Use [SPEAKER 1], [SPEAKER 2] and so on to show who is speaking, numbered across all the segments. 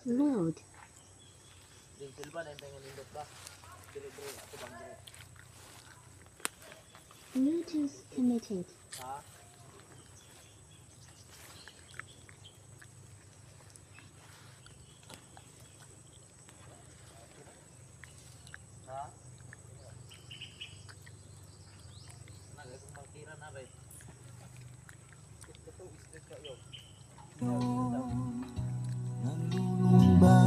[SPEAKER 1] Load. Bluetooth connected.
[SPEAKER 2] Nalulumba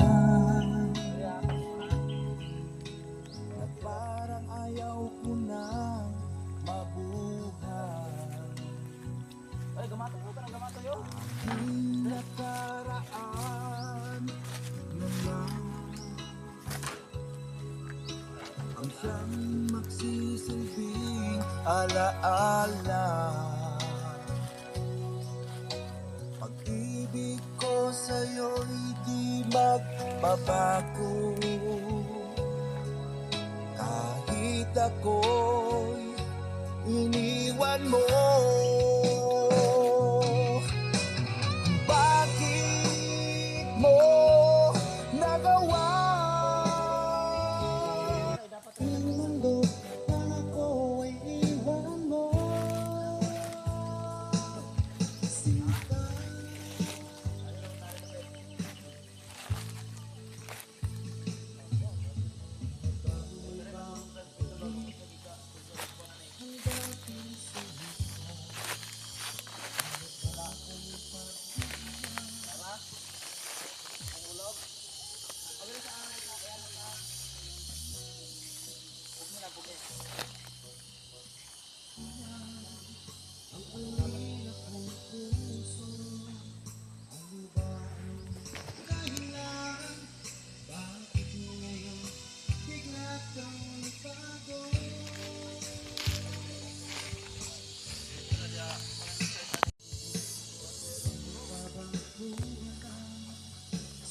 [SPEAKER 2] na parang ayaw ko nang mabuhay. Ay, gamato mo ka ng gamato yun. Aking nakaraan na lang ang siyang magsisilbing alaala. Pag-ibig ko sa'yo'y di magbabago kahit ako'y iniwan mo. Bakit mo nagawa? Mundo na ako ay iwan mo. Sinta.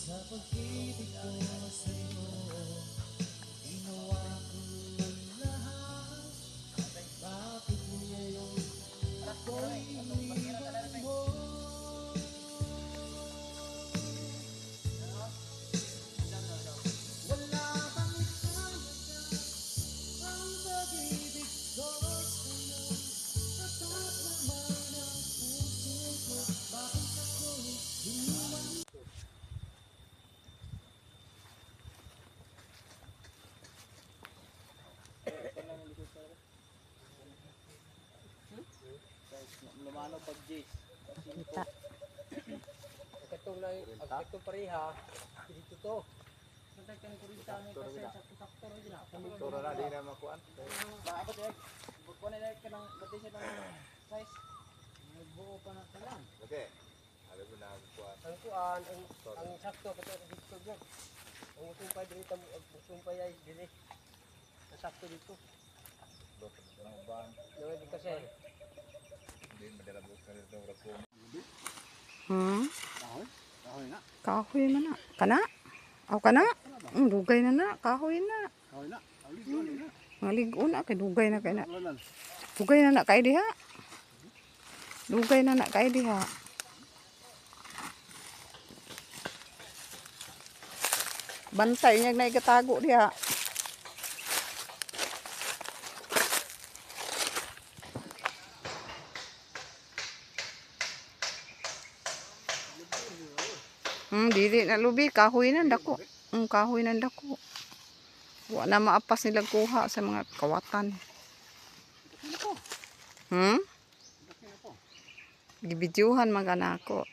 [SPEAKER 2] Sa pag-ibig ko sa'yo, ginawa ko lahat. Bakit ngayon ako'y iniwan mo? Wala bang halaga ang pag-ibig ko sa'yo? Tapat naman ang puso ko, bakit ako'y iniwan mo?
[SPEAKER 3] Lumano pag Jace.
[SPEAKER 1] Kita.
[SPEAKER 3] Katong na katong pareha dito to. Natay kan kurinta ni kasi sa sakto ra gina.
[SPEAKER 2] Turo na, di na makuan.
[SPEAKER 3] Dapat eh. Buko na ka nang batay siya ng size. Buo pa na talan.
[SPEAKER 2] Okay. Alam mo na ang kuan.
[SPEAKER 3] Ang kuan ang sakto kato dito gyud. Ang sumpay dito ang sumpay ay dili. Ang sakto dito.
[SPEAKER 2] Ang ban.
[SPEAKER 3] Yung kasi
[SPEAKER 2] Hindi madalabot ka rin ng rako.
[SPEAKER 3] kahoy na.
[SPEAKER 1] Kahoy man na. Kana? Aw kana? Dugay na na. Kahoy na.
[SPEAKER 3] Kahoy na. Alis na.
[SPEAKER 1] Maligo na. Kay dugay na kay na. Dugay na na kay diha. Dugay na na kay diha. Bantay niya na ikatago diha. Dili na lubi, kahoy na dako. Kahoy na dako. Wa na maapas nila kuha sa mga kawatan. Gibidyuhan man kana ako.